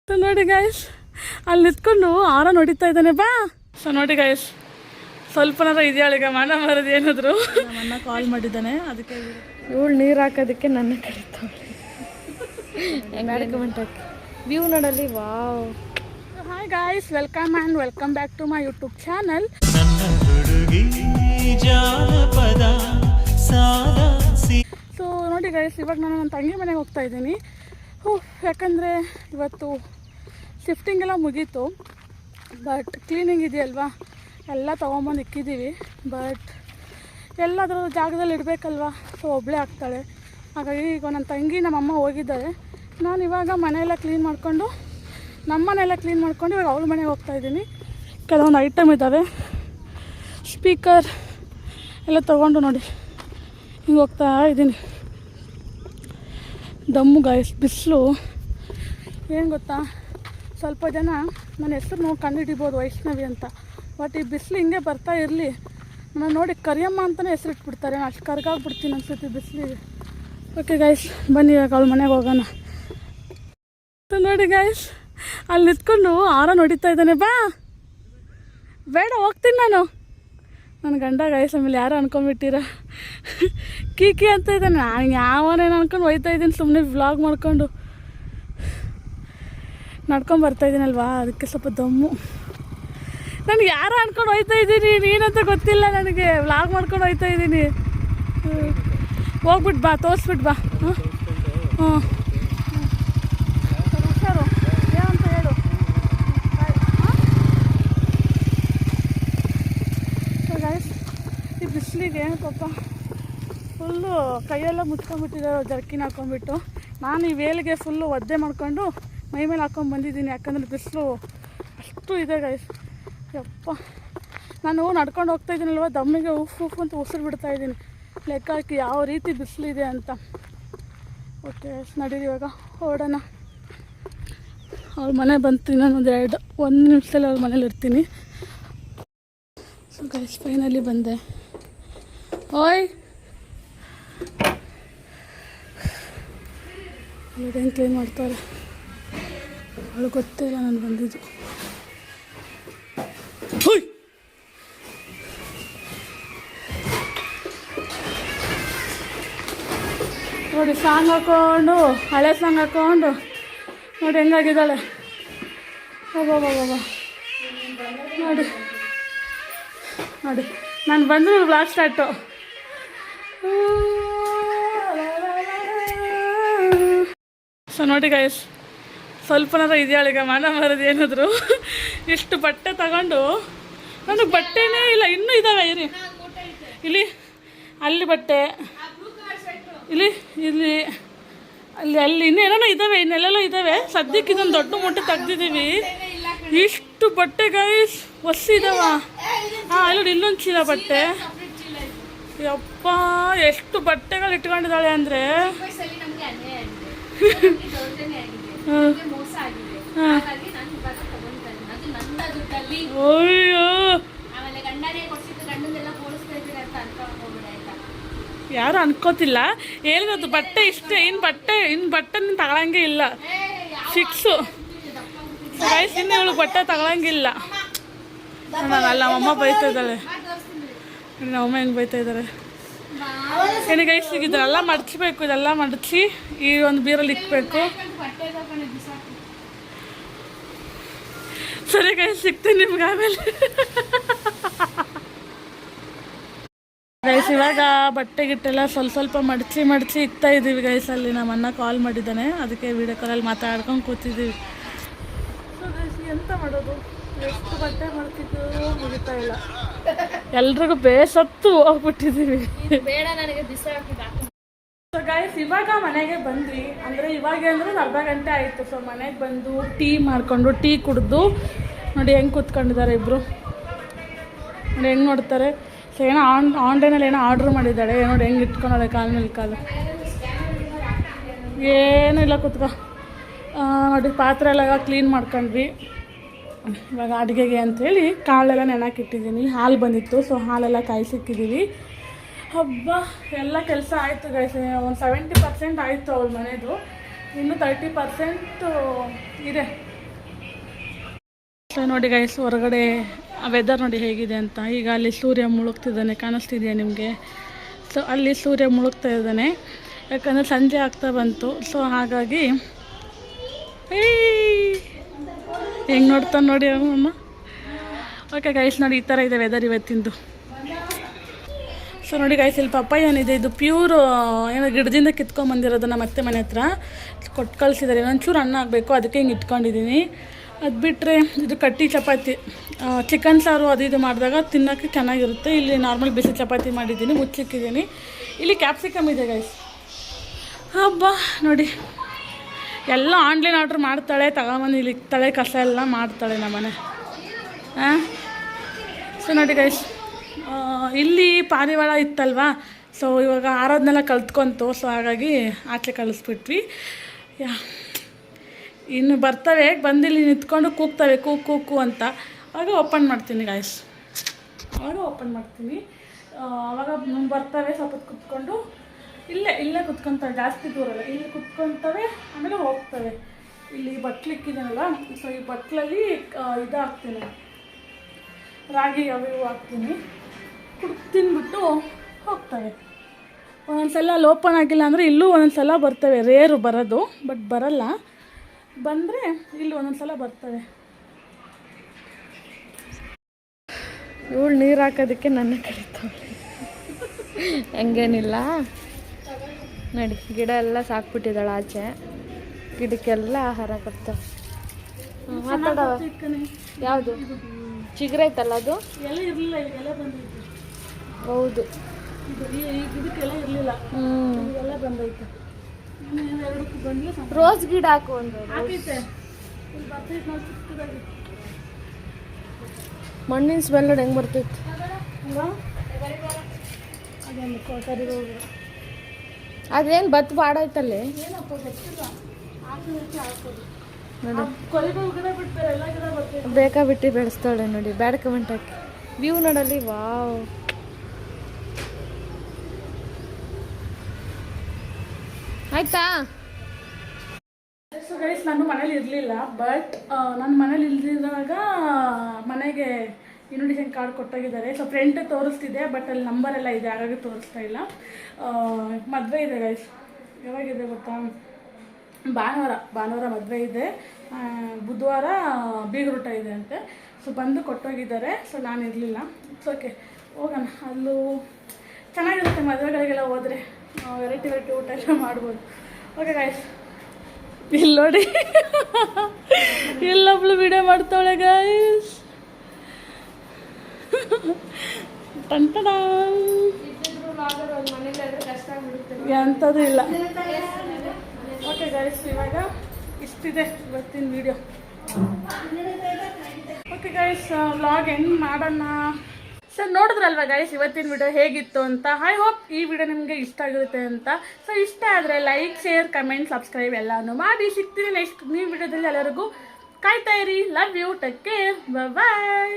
So ನೋಡಿ guys, ಅಲ್ಲಿ ನಿಂತ್ಕೊಂಡು ಆರ ನೋಡಿತಾ ಇದ್ದಾನೆ ಬಾ. ಸೊ ನೋಡಿ ಗೈಸ್, ಸ್ವಲ್ಪನಾರ ಇದೆಯಾಳೀಗ ಮನ ಬರೋದು ಏನಾದ್ರು. ನಮ್ಮನ್ನ ಕಾಲ್ ಮಾಡಿದ್ದಾನೆ, ಅದಕ್ಕೆ ಇವಳು ನೀರು ಹಾಕೋದಕ್ಕೆ ನನ್ನ ಕರೀತಾಳೆ. ವ್ಯೂ ನೋಡಲಿ. Wow. Hi guys, welcome and welcome back to my YouTube channel. So ನೋಡಿ ಗೈಸ್, ಇವಾಗ ನಾನು ನನ್ನ ತಂಗಿ ಮನೆಗೆ ಹೋಗ್ತಾ ಇದ್ದೀನಿ. ಯಾಕಂದರೆ ಇವತ್ತು ಶಿಫ್ಟಿಂಗ್ ಎಲ್ಲ ಮುಗೀತು, ಬಟ್ ಕ್ಲೀನಿಂಗ್ ಇದೆಯಲ್ವಾ, ಎಲ್ಲ ತೊಗೊಂಬಂದು ಇಕ್ಕಿದ್ದೀವಿ. ಬಟ್ ಎಲ್ಲಾದರೂ ಜಾಗದಲ್ಲಿ ಇಡಬೇಕಲ್ವ, ಸೊ ಒಬ್ಬಳೇ ಆಗ್ತಾಳೆ. ಹಾಗಾಗಿ ಈಗ ನನ್ನ ತಂಗಿ ನಮ್ಮಮ್ಮ ಹೋಗಿದ್ದಾರೆ. ನಾನು ಇವಾಗ ಮನೆಯೆಲ್ಲ ಕ್ಲೀನ್ ಮಾಡಿಕೊಂಡು, ನಮ್ಮ ಮನೆಯೆಲ್ಲ ಕ್ಲೀನ್ ಮಾಡ್ಕೊಂಡು ಇವಾಗ ಅವಳ ಮನೆಗೆ ಹೋಗ್ತಾಯಿದ್ದೀನಿ. ಕೆಲವೊಂದು ಐಟಮ್ ಇದ್ದಾವೆ, ಸ್ಪೀಕರ್ ಎಲ್ಲ ತೊಗೊಂಡು ನೋಡಿ ಹಿಂಗೆ ಹೋಗ್ತಾ ಇದ್ದೀನಿ. ದಮ್ಮು ಗಾಯ್ಸ್, ಬಿಸಿಲು ಏನು ಗೊತ್ತಾ, ಸ್ವಲ್ಪ ಜನ ನನ್ನ ಹೆಸರು ನೋಡಿ ಕಂಡುಹಿಡಿಬೋದು ವೈಷ್ಣವಿ ಅಂತ. ಬಟ್ ಈ ಬಿಸಿಲು ಹಿಂಗೆ ಬರ್ತಾ ಇರಲಿ, ನಾನು ನೋಡಿ ಕರಿಯಮ್ಮ ಅಂತಲೇ ಹೆಸರಿಟ್ಬಿಡ್ತಾರೆ. ನಾನು ಅಷ್ಟು ಕರ್ಗಾಗ್ಬಿಡ್ತೀನಿ ಅನ್ಸುತ್ತೆ ಬಿಸಿಲಿಗೆ. ಓಕೆ ಗಾಯ್ಸ್, ಬನ್ನಿ ಇವಾಗ ಅವಳ ಮನೆಗೆ ಹೋಗೋಣ. ನೋಡಿ ಗಾಯ್ಸ್, ಅಲ್ಲಿ ನಿಂತ್ಕೊಂಡು ಆರ ನೋಡಿತಾ ಇದ್ದಾನೆ ಬಾ. ಬೇಡ, ಹೋಗ್ತೀನಿ ನಾನು. ನನ್ನ ಗಂಡ ಗಾಯ್ಸ್, ಆಮೇಲೆ ಯಾರು ಅನ್ಕೊಂಡ್ಬಿಟ್ಟಿರ ಕೀಕಿ ಅಂತ ಇದ್ದಾನೆ. ನಾನು ಯಾವನೇನು ಅನ್ಕೊಂಡು ಹೋಯ್ತಾ ಇದ್ದೀನಿ, ಸುಮ್ಮನೆ ವ್ಲಾಗ್ ಮಾಡ್ಕೊಂಡು ನಡ್ಕೊಂಡು ಬರ್ತಾಯಿದ್ದೀನಲ್ವಾ, ಅದಕ್ಕೆ ಸ್ವಲ್ಪ ದಮ್ಮು. ನನಗೆ ಯಾರು ಅನ್ಕೊಂಡು ಹೋಯ್ತಾ ಇದ್ದೀನಿ, ನೀನಂತ ಗೊತ್ತಿಲ್ಲ ನನಗೆ. ವ್ಲಾಗ್ ಮಾಡ್ಕೊಂಡು ಹೋಯ್ತಾ ಇದ್ದೀನಿ. ಹೋಗ್ಬಿಟ್ಟು ಬಾ, ತೋರಿಸ್ಬಿಟ್ಟು ಬಾ. ಹಾಂ ಹುಷಾರು, ಏನಂತ ಹೇಳು. ಗಾಯ್ಸ್, ಈ ಬಿಸಿಲಿಗೆ ಪಾಪ ಫುಲ್ಲು ಕೈಯೆಲ್ಲ ಮುಚ್ಕೊಂಡ್ಬಿಟ್ಟಿದ್ದಾರೆ ಜರ್ಕಿನ್ ಹಾಕ್ಕೊಂಡ್ಬಿಟ್ಟು. ನಾನು ಈ ವೇಲಿಗೆ ಫುಲ್ಲು ಒದ್ದೆ ಮಾಡ್ಕೊಂಡು ಮೈ ಮೇಲೆ ಹಾಕ್ಕೊಂಡು ಬಂದಿದ್ದೀನಿ, ಯಾಕಂದರೆ ಬಿಸಿಲು ಅಷ್ಟು ಇದೆ ಗೈಸ್. ಯಪ್ಪ, ನಾನು ನಡ್ಕೊಂಡು ಹೋಗ್ತಾಯಿದ್ದೀನಲ್ವ, ದಮ್ಮಿಗೆ ಉಫ್ ಅಂತ ಉಸಿರು ಬಿಡ್ತಾಯಿದ್ದೀನಿ. ಲೆಕ್ಕ ಹಾಕಿ ಯಾವ ರೀತಿ ಬಿಸಿಲಿದೆ ಅಂತ. ಓಕೆ, ನಡೀರಿ ಇವಾಗ ಹೊರಡೋಣ. ಅವ್ರ ಮನೆ ಬಂತು, ಇನ್ನೊಂದು ಒಂದು ನಿಮಿಷದಲ್ಲಿ ಅವ್ರ ಮನೇಲಿ ಇರ್ತೀನಿ. ಸೊ ಗೈಸ್, ಫೈನಲಿ ಬಂದೆ. ಓಯ್, ಏನು ಕ್ಲೀನ್ ಮಾಡ್ತಾರೆ ಅವಳು ಗೊತ್ತಿಲ್ಲ ನಾನು ಬಂದಿದ್ದು. ನೋಡಿ ಸಾಂಗ್ ಹಾಕ್ಕೊಂಡು, ಹಳೆ ಸಾಂಗ್ ಹಾಕ್ಕೊಂಡು ನೋಡಿ ಹೆಂಗಾಗಿದ್ದಾಳೆ. ಬಾಬಾ ನೋಡಿ ನೋಡಿ, ನಾನು ಬಂದರೂ ಬ್ಲಾಗ್ ಸ್ಟಾರ್ಟು. ಸೊ ನೋಡಿ ಗೈಸ್, ಸ್ವಲ್ಪನಾರ ಇದೆಯಾಳೀಗ ಮನ ಬರೋದು ಏನಾದರೂ. ಇಷ್ಟು ಬಟ್ಟೆ ತಗೊಂಡು, ನನಗೆ ಬಟ್ಟೆನೇ ಇಲ್ಲ, ಇನ್ನೂ ಇದ್ದಾವೆ. ಇಲ್ಲಿ ಅಲ್ಲಿ ಬಟ್ಟೆ, ಇಲ್ಲಿ ಇಲ್ಲಿ ಅಲ್ಲಿ ಅಲ್ಲಿ ಇನ್ನೇನೋ ಇದ್ದಾವೆ, ಇನ್ನೆಲ್ಲೆಲ್ಲ ಇದ್ದಾವೆ. ಸದ್ಯಕ್ಕೆ ಇದೊಂದು ದೊಡ್ಡ ಮೂಟೆ ತೆಗ್ದಿದ್ದೀವಿ. ಇಷ್ಟು ಬಟ್ಟೆ ಗೈಸ್ ಹೊಸಿದಾವ. ಹಾಂ, ಅಲ್ಲಿ ಇಲ್ಲೊಂದು ಚೀಲ ಬಟ್ಟೆ. ಯಪ್ಪ, ಎಷ್ಟು ಬಟ್ಟೆಗಳು ಇಟ್ಕೊಂಡಿದ್ದಾಳೆ ಅಂದರೆ. ಅಯ್ಯೋ, ಯಾರು ಅನ್ಕೋತಿಲ್ಲ. ಹೇಳಿರೋದು ಬಟ್ಟೆ ಇಷ್ಟೇ, ಇನ್ನು ಬಟ್ಟೆ ನೀನು ತಗೊಳಂಗೆ ಇಲ್ಲ, ಫಿಕ್ಸು. ಗೈಸ್, ಇನ್ನು ಇವಳು ಬಟ್ಟೆ ತಗೊಳಂಗಿಲ್ಲ. ನಾನು ಅಲ್ಲ, ನಮ್ಮಮ್ಮ ಬೈತಾ ಇದ್ದಾಳೆ. ನಮ್ಮಮ್ಮ ಹೆಂಗೆ ಬೈತಾ ಇದ್ದಾರೆ ಏನೇ ಗೈಸ್. ಇದೆಲ್ಲ ಮಡಚಬೇಕು, ಇದೆಲ್ಲ ಮಡಚಿ ಈ ಒಂದು ಬೀರಲ್ಲಿ ಇಕ್ಬೇಕು. ಸರಿ ಗೈಸ್, ಸಿಗ್ತೀನಿ ನಿಮ್ಗೆ ಆಮೇಲೆ. ಗೈಸ್, ಇವಾಗ ಬಟ್ಟೆ ಗಿಟ್ಟೆಲ್ಲ ಸ್ವಲ್ಪ ಮಡಚಿ ಇಕ್ತಾ ಇದ್ದೀವಿ ಗೈಸ್. ಅಲ್ಲಿ ನಮ್ಮ ಅಣ್ಣ ಕಾಲ್ ಮಾಡಿದ್ದಾನೆ, ಅದಕ್ಕೆ ವೀಡಿಯೋ ಕಾಲಲ್ಲಿ ಮಾತಾಡ್ಕೊಂಡು ಕೂತಿದ್ದೀವಿ. ಸೊ ಗೈಸ್, ಎಂತ ಮಾಡೋದು, ಎಷ್ಟು ಬಟ್ಟೆ ಮಾಡ್ತಿದ್ದು ಮುಗಿತಾ ಇಲ್ಲ. ಎಲ್ರಿಗೂ ಬೇಸತ್ತು ಹೋಗ್ಬಿಟ್ಟಿದ್ದೀವಿ. ಸೊ ಗೈಸ್, ಇವಾಗ ಮನೆಗೆ ಬಂದ್ವಿ. ಅಂದರೆ ಇವಾಗ ಅಂದರೆ ಅರ್ಧ ಗಂಟೆ ಆಯಿತು. ಸೊ ಮನೆಗೆ ಬಂದು ಟೀ ಮಾಡಿಕೊಂಡು, ಟೀ ಕುಡಿದು ನೋಡಿ ಹೆಂಗೆ ಕೂತ್ಕೊಂಡಿದ್ದಾರೆ ಇಬ್ಬರು. ನೋಡಿ ಹೆಂಗೆ ನೋಡ್ತಾರೆ. ಸೊ ಏನೋ ಆನ್ಲೈನಲ್ಲಿ ಏನೋ ಆರ್ಡ್ರ್ ಮಾಡಿದ್ದಾಳೆ, ನೋಡಿ ಹೆಂಗೆ ಇಟ್ಕೊಂಡಾಳೆ ಕಾಲ ಮೇಲೆ ಕಾಲು. ಏನೂ ಇಲ್ಲ, ಕೂತ್ಕೊ. ನೋಡಿ ಪಾತ್ರೆ ಎಲ್ಲ ಕ್ಲೀನ್ ಮಾಡ್ಕೊಂಡ್ವಿ. ಇವಾಗ ಅಡುಗೆಗೆ ಅಂಥೇಳಿ ಕಾಳೆಲ್ಲ ನೆನಕಿಟ್ಟಿದ್ದೀನಿ. ಹಾಲು ಬಂದಿತ್ತು, ಸೊ ಹಾಲೆಲ್ಲ ಕಾಯಿಸಿಕ್ಕಿದ್ದೀವಿ. ಹಬ್ಬ, ಎಲ್ಲ ಕೆಲಸ ಆಯಿತು ಗೈಸ್. ಒಂದು 70% ಆಯಿತು ಅವ್ರ ಮನೆಯದು. ಇನ್ನು 30% ಇದೆ. ಸೊ ನೋಡಿ ಗೈಸ್, ಹೊರಗಡೆ ವೆದರ್ ನೋಡಿ ಹೇಗಿದೆ ಅಂತ. ಈಗ ಅಲ್ಲಿ ಸೂರ್ಯ ಮುಳುಗ್ತಿದ್ದಾನೆ, ಕಾಣಿಸ್ತಿದೆಯಾ ನಿಮಗೆ? ಸೊ ಅಲ್ಲಿ ಸೂರ್ಯ ಮುಳುಗ್ತಾ ಇದ್ದಾನೆ, ಯಾಕಂದರೆ ಸಂಜೆ ಆಗ್ತಾ ಬಂತು. ಸೊ ಹಾಗಾಗಿ ಹೆಂಗೆ ನೋಡ್ತಾನೆ ನೋಡಿ ಅವನು. ಓಕೆ ಗೈಸ್, ನೋಡಿ ಈ ಥರ ಇದೆ ವೆದರ್ ಇವತ್ತಿಂದು. ಸೊ ನೋಡಿ ಗೈಸ್, ಇಲ್ಲಿ ಪಪ್ಪಾಯ ಏನಿದೆ, ಇದು ಪ್ಯೂರ್ ಏನೋ ಗಿಡದಿಂದ ಕಿತ್ಕೊಂಡ್ಬಂದಿರೋದು. ನಮ್ಮ ಅತ್ತೆ ಮನೆ ಹತ್ರ ಕೊಟ್ಟು ಕಳಿಸಿದ್ದಾರೆ. ಒಂಚೂರು ಹಣ್ಣು ಆಗಬೇಕು, ಅದಕ್ಕೆ ಹಿಂಗೆ ಇಟ್ಕೊಂಡಿದ್ದೀನಿ. ಅದು ಬಿಟ್ಟರೆ ಇದು ಕಟ್ಟಿ ಚಪಾತಿ, ಚಿಕನ್ ಸಾರು ಅದು ಇದು ಮಾಡಿದಾಗ ತಿನ್ನೋಕ್ಕೆ ಚೆನ್ನಾಗಿರುತ್ತೆ. ಇಲ್ಲಿ ನಾರ್ಮಲ್ ಬಿಸಿ ಚಪಾತಿ ಮಾಡಿದ್ದೀನಿ, ಮುಚ್ಚಿಕ್ಕಿದ್ದೀನಿ. ಇಲ್ಲಿ ಕ್ಯಾಪ್ಸಿಕಮ್ ಇದೆ ಗೈಸ್. ಹಬ್ಬ ನೋಡಿ, ಎಲ್ಲ ಆನ್ಲೈನ್ ಆರ್ಡ್ರ್ ಮಾಡ್ತಾಳೆ, ತಗೊಂಬಂದು ಇಲ್ಲಿ ಇಕ್ತಾಳೆ, ಕಸ ಎಲ್ಲ ಮಾಡ್ತಾಳೆ ನಮ್ಮನೆ. ಹಾಂ, ಸೊ ನೋಡಿ ಗೈಸ್, ಇಲ್ಲಿ ಪಾರಿವಾಳ ಇತ್ತಲ್ವಾ, ಸೊ ಇವಾಗ ಆರೋದನ್ನೆಲ್ಲ ಕಲ್ತ್ಕೊಂತು. ಸೊ ಹಾಗಾಗಿ ಆಚೆ ಕಳಿಸ್ಬಿಟ್ವಿ. ಇನ್ನು ಬರ್ತವೆ, ಬಂದಿಲ್ಲಿ ನಿಂತ್ಕೊಂಡು ಕೂಗ್ತವೆ, ಕೂಕು ಅಂತ. ಆವಾಗ ಓಪನ್ ಮಾಡ್ತೀನಿ ಗಾಯ್ಸ್, ಆವಾಗ ಓಪನ್ ಮಾಡ್ತೀನಿ. ಆವಾಗ ಬರ್ತವೆ, ಸ್ವಲ್ಪ ಕುತ್ಕೊಂಡು ಇಲ್ಲೇ ಕುತ್ಕೊತವೆ, ಜಾಸ್ತಿ ದೂರಲ್ಲ, ಇಲ್ಲಿ ಕುತ್ಕೊತವೆ, ಆಮೇಲೆ ಹೋಗ್ತವೆ. ಇಲ್ಲಿ ಬಟ್ಲಿಕ್ಕಿದ್ದೀನಲ್ಲ, ಸೊ ಈ ಬಟ್ಲಲ್ಲಿ ಇದು ಹಾಕ್ತೀನಿ, ರಾಗಿ ಅವು ಇವು ಹಾಕ್ತೀನಿ, ತಿಂದ್ಬಿಟ್ಟು ಹೋಗ್ತವೆ. ಒಂದೊಂದು ಸಲ ಅಲ್ಲಿ ಓಪನ್ ಆಗಿಲ್ಲ ಅಂದರೆ ಇಲ್ಲೂ ಒಂದೊಂದು ಸಲ ಬರ್ತವೆ. ರೇರು ಬರೋದು, ಬಟ್ ಬರಲ್ಲ. ಬಂದರೆ ಇಲ್ಲಿ ಒಂದೊಂದು ಸಲ ಬರ್ತವೆ. ಇವಳು ನೀರು ಹಾಕೋದಕ್ಕೆ ನನ್ನ ಕರೀತಾವೆ. ಹಂಗೇನಿಲ್ಲ ನೋಡಿ, ಗಿಡ ಎಲ್ಲ ಸಾಕ್ಬಿಟ್ಟಿದ್ದಾಳೆ ಆಚೆ, ಗಿಡಕ್ಕೆಲ್ಲ ಆಹಾರ ಕೊಡ್ತಾವೆ. ಮಾತಾಡವ ಯಾವುದು ಚಿಗುರೆ ಐತಲ್ಲ ಅದು? ಎಲ್ಲ ಇರಲಿಲ್ಲ, ಎಲ್ಲ ಬಂದೈತೆ. ಹೌದು, ಇದಕ್ಕೆಲ್ಲ ಇರಲಿಲ್ಲ, ಎಲ್ಲ ಬಂದೈತೆ. ರೋಸ್ ಗಿಡ ಹಾಕು ಒಂದು. ಮಣ್ಣಿನ ಸ್ಮೆಲ್ ನೋಡಿ ಹೆಂಗೆ ಬರ್ತೈತೆ. ಅದೇನು ಬತ್ತು ಬಾಡಾಯ್ತಲ್ಲಿ ಬೇಕಾಬಿಟ್ಟು ಬೆಳೆಸ್ತಾಳೆ ನೋಡಿ. ಬ್ಯಾಡ್ ಕಮೆಂಟ್ ಹಾಕಿ. ವ್ಯೂ ನೋಡಲ್ಲಿ, ವಾವ್. ಆಯ್ತಾ? ಸೊ ಗೈಸ್, ನಾನು ಮನೇಲಿ ಇರಲಿಲ್ಲ, ಬಟ್ ನನ್ನ ಮನೇಲಿ ಇಲ್ದಿರುವಾಗ ಮನೆಗೆ ಇನ್ವಿಟೇಷನ್ ಕಾರ್ಡ್ ಕೊಟ್ಟೋಗಿದ್ದಾರೆ. ಸೊ ಫ್ರೆಂಡ್ ತೋರಿಸ್ತಿದೆ, ಬಟ್ ಅಲ್ಲಿ ನಂಬರ್ ಎಲ್ಲ ಇದೆ, ಹಾಗಾಗಿ ತೋರಿಸ್ತಾ ಇಲ್ಲ. ಮದುವೆ ಇದೆ ಗೈಸ್. ಯಾವಾಗಿದೆ ಗೊತ್ತಾ? ಭಾನುವಾರ ಮದುವೆ ಇದೆ, ಬುಧವಾರ ಬೀಗರೂಟ ಇದೆ ಅಂತೆ. ಸೊ ಬಂದು ಕೊಟ್ಟೋಗಿದ್ದಾರೆ. ಸೊ ನಾನು ಇರಲಿಲ್ಲ. ಸೊ ಓಕೆ, ಹೋಗೋಣ. ಅಲ್ಲೂ ಚೆನ್ನಾಗಿರುತ್ತೆ ಮದುವೆಗಳಿಗೆಲ್ಲ ಹೋದರೆ, ವೆರೈಟಿ ಊಟ ಎಲ್ಲ ಮಾಡ್ಬೋದು. ಓಕೆ ಗಾಯ್ಸ್, ಇಲ್ಲಿ ನೋಡಿ, ಇಲ್ಲೊಬ್ಳು ವಿಡಿಯೋ ಮಾಡ್ತಾಳೆ ಗಾಯ್ಸ್. ಟಂಟಡ ಎಂಥದ್ದು ಇಲ್ಲ. ಓಕೆ ಗೈಸ್, ಇವಾಗ ಇಷ್ಟಿದೆ ಇವತ್ತಿನ video. Okay guys, vlog end ಮಾಡೋಣ. ಸೊ ನೋಡಿದ್ರಲ್ವ ಗೈಸ್ ಇವತ್ತಿನ ವಿಡಿಯೋ ಹೇಗಿತ್ತು ಅಂತ. ಐ ಹೋಪ್ ಈ ವಿಡಿಯೋ ನಿಮಗೆ ಇಷ್ಟ ಆಗಿರುತ್ತೆ ಅಂತ. ಸೊ ಇಷ್ಟ ಆದರೆ ಲೈಕ್, ಶೇರ್, ಕಮೆಂಟ್, ಸಬ್ಸ್ಕ್ರೈಬ್ ಎಲ್ಲನೂ ಮಾಡಿ. ಸಿಗ್ತೀನಿ ನೆಕ್ಸ್ಟ್ ನ್ಯೂ ವಿಡಿಯೋದಲ್ಲಿ. ಎಲ್ಲರಿಗೂ ಕಾಯ್ತಾ ಇರಿ. Love you, take care, bye.